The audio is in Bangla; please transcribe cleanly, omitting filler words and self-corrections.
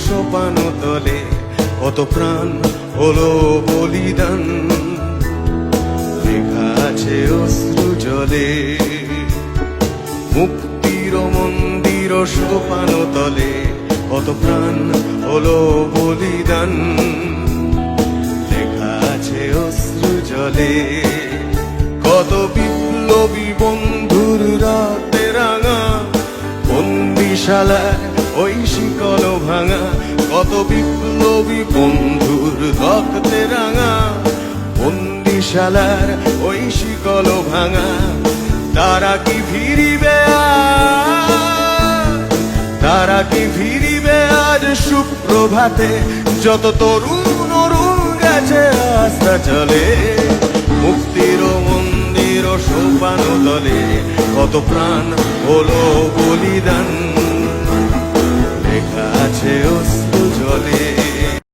সোপান তলে কত প্রাণ হলো বলিদান, লেখা আছে অশ্রু জলে। মুক্তির মন্দির সোপান তলে কত প্রাণ হলো বলিদান, লেখা আছে অশ্রু জলে। কত বিপ্লবী বন্ধুর রাতে রাঙা বন্দিশালায় ওই শিকল ভাঙা, কত বিপ্লবী বন্ধুর রক্তে রাঙা বন্দিশালার ওই শিকল ভাঙা। তারা কি ফিরিবে তারা কি ফিরিবে আজ সুপ্রভাতে, যত তরুণ অরুণ গেছে রাস্তা চলে। মুক্তির মন্দির সোপান তলে কত প্রাণ হলো বলিদান, লেখা আছে